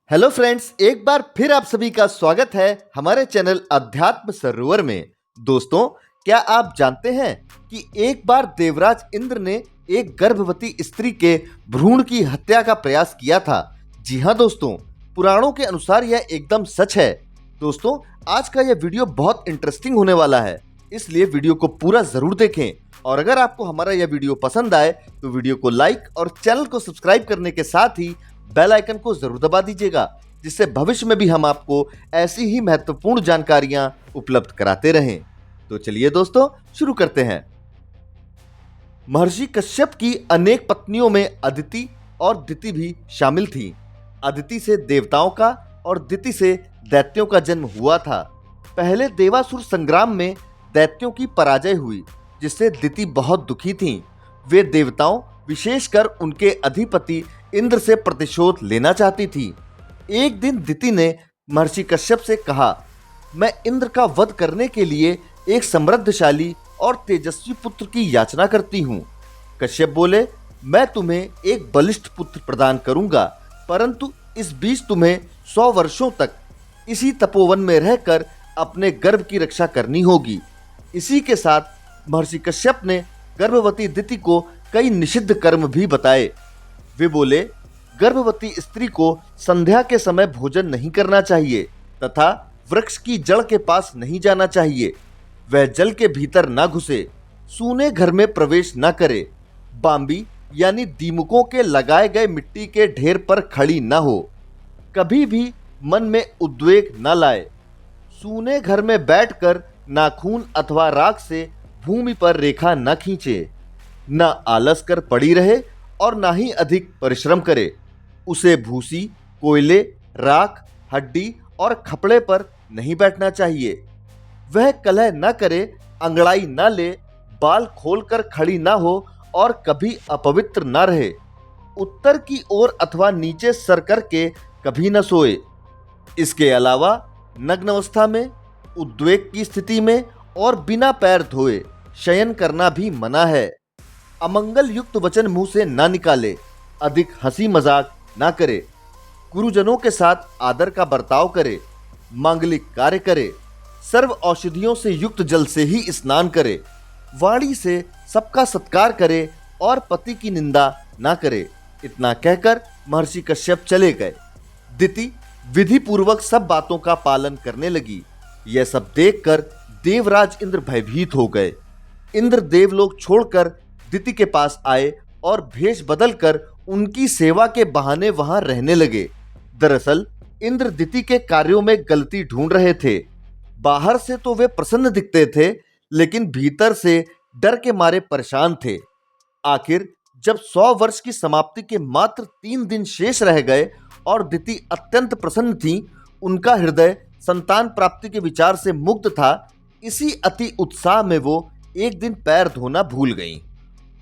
Hello friends, एक बार फिर आप सभी का स्वागत है हमारे चैनल अध्यात्म सरोवर में। दोस्तों, क्या आप जानते हैं कि एक बार देवराज इंद्र ने एक गर्भवती स्त्री के भ्रूण की हत्या का प्रयास किया था। जी हाँ दोस्तों, पुराणों के अनुसार यह एकदम सच है। दोस्तों, आज का यह वीडियो बहुत इंटरेस्टिंग होने वाला है, इसलिए वीडियो को पूरा जरूर देखें। और अगर आपको हमारा यह वीडियो पसंद आए तो वीडियो को लाइक और चैनल को सब्सक्राइब करने के साथ ही बेल आइकन को जरूर दबा दीजिएगा, जिससे भविष्य में भी हम आपको ऐसी ही महत्वपूर्ण जानकारियां उपलब्ध कराते रहें। तो चलिए दोस्तों, शुरू करते हैं। महर्षि कश्यप की अनेक पत्नियों में अदिति और दिति भी शामिल थीं। अदिति से देवताओं का और दिति से दैत्यों का जन्म हुआ था। पहले देवासुर संग्राम में दैत्यों की पराजय हुई, जिससे दिति बहुत दुखी थीं। वे देवताओं, विशेषकर उनके अधिपति इंद्र से प्रतिशोध लेना चाहती थी। एक दिन दिति ने महर्षि कश्यप से कहा, मैं इंद्र का वध करने के लिए एक समृद्धशाली और तेजस्वी पुत्र की याचना करती हूँ। कश्यप बोले, मैं तुम्हें एक बलिष्ठ पुत्र प्रदान करूंगा, परंतु इस बीच तुम्हें 100 वर्षों तक इसी तपोवन में रहकर अपने गर्भ की रक्षा करनी होगी। इसी के साथ महर्षि कश्यप ने गर्भवती दिति को कई निषिद्ध कर्म भी बताए। वे बोले, गर्भवती स्त्री को संध्या के समय भोजन नहीं करना चाहिए तथा वृक्ष की जड़ के पास नहीं जाना चाहिए। वह जल के भीतर न घुसे, सूने घर में प्रवेश न करे, बांबी यानी दीमकों के लगाए गए मिट्टी के ढेर पर खड़ी न हो, कभी भी मन में उद्वेग न लाए, सूने घर में बैठकर नाखून अथवा राख से भूमि पर रेखा न खींचे, न आलस कर पड़ी रहे और ना ही अधिक परिश्रम करे। उसे भूसी, कोयले, राख, हड्डी और खपड़े पर नहीं बैठना चाहिए। वह कलह न करे, अंगड़ाई न ले, बाल खोलकर खड़ी न हो और कभी अपवित्र न रहे। उत्तर की ओर अथवा नीचे सर करके कभी न सोए। इसके अलावा नग्न अवस्था में, उद्वेग की स्थिति में और बिना पैर धोए शयन करना भी मना है। अमंगल युक्त वचन मुंह से ना निकाले, अधिक हंसी मजाक ना करे, गुरुजनों के साथ आदर का बर्ताव करे, मांगलिक कार्य करे, सर्व औषधियों से युक्त जल से ही स्नान करे, वाणी से सबका सत्कार करे और पति की निंदा ना करे। इतना कहकर महर्षि कश्यप चले गए। दिति विधि पूर्वक सब बातों का पालन करने लगी। यह सब देखकर देवराज इंद्र भयभीत हो गए। इंद्र देवलोक छोड़कर दिति के पास आए और भेष बदलकर उनकी सेवा के बहाने वहां रहने लगे। दरअसल इंद्र दिति के कार्यों में गलती ढूंढ रहे थे। बाहर से तो वे प्रसन्न दिखते थे, लेकिन भीतर से डर के मारे परेशान थे। आखिर जब 100 वर्ष की समाप्ति के मात्र 3 दिन शेष रह गए और दिति अत्यंत प्रसन्न थीं, उनका हृदय संतान प्राप्ति के विचार से मुग्ध था। इसी अति उत्साह में वो एक दिन पैर धोना भूल गईं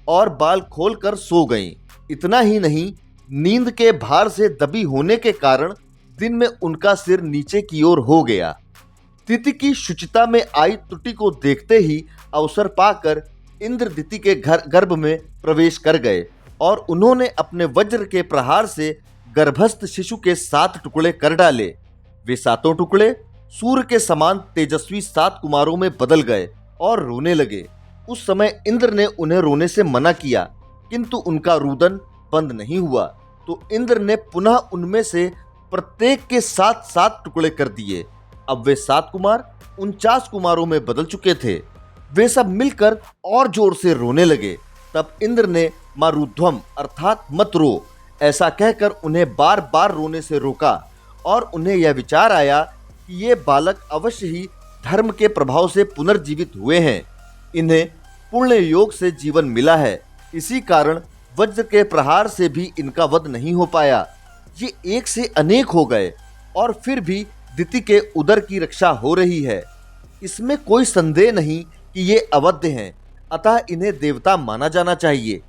और बाल खोलकर सो गईं। इतना ही नहीं, नींद के भार से दबी होने के कारण दिन में उनका सिर नीचे की ओर हो गया। दिति की शुचिता में आई त्रुटि को देखते ही अवसर पाकर इंद्र दिति के गर्भ में प्रवेश कर गए और उन्होंने अपने वज्र के प्रहार से गर्भस्थ शिशु के 7 टुकड़े कर डाले। वे 7 टुकड़े सूर्य के समान तेजस्वी 7 कुमारों में बदल गए और रोने लगे। उस समय इंद्र ने उन्हें रोने से मना किया, किंतु उनका रुदन बंद नहीं हुआ। तो इंद्र ने पुनः उनमें से प्रत्येक के 7 टुकड़े कर दिए। अब वे 7 कुमार 49 कुमारों में बदल चुके थे। वे सब मिलकर और जोर से रोने लगे। तब इंद्र ने मारुध्वम अर्थात मत रो, ऐसा कहकर उन्हें बार बार रोने से रोका और उन्हें यह विचार आया कि ये बालक अवश्य ही धर्म के प्रभाव से पुनर्जीवित हुए हैं। इन्हें पुण्य योग से जीवन मिला है, इसी कारण वज्र के प्रहार से भी इनका वध नहीं हो पाया। ये एक से अनेक हो गए और फिर भी दिति के उदर की रक्षा हो रही है। इसमें कोई संदेह नहीं कि ये अवध्य हैं, अतः इन्हें देवता माना जाना चाहिए।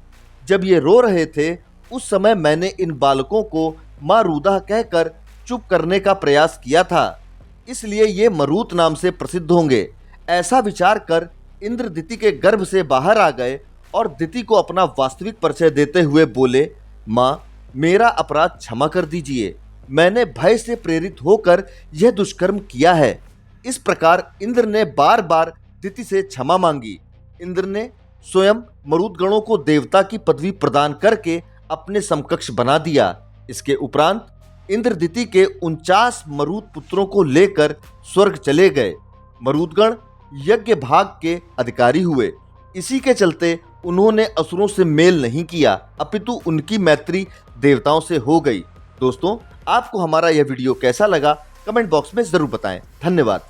जब ये रो रहे थे, उस समय मैंने इन बालकों को माँ रूदा कहकर चुप करने का प्रयास किया था, इसलिए ये मरूत नाम से प्रसिद्ध होंगे। ऐसा विचार कर इंद्र दिति के गर्भ से बाहर आ गए और दिति को अपना वास्तविक परिचय देते हुए बोले, माँ, मेरा अपराध क्षमा कर दीजिए। मैंने भय से प्रेरित होकर यह दुष्कर्म किया है। इस प्रकार इंद्र ने बार बार दिति से क्षमा मांगी। इंद्र ने स्वयं मरुदगणों को देवता की पदवी प्रदान करके अपने समकक्ष बना दिया। इसके उपरांत इंद्र दिति के 49 मरुद पुत्रों को लेकर स्वर्ग चले गए। मरुदगण यज्ञ भाग के अधिकारी हुए। इसी के चलते उन्होंने असुरों से मेल नहीं किया, अपितु उनकी मैत्री देवताओं से हो गई। दोस्तों, आपको हमारा यह वीडियो कैसा लगा कमेंट बॉक्स में जरूर बताएं। धन्यवाद।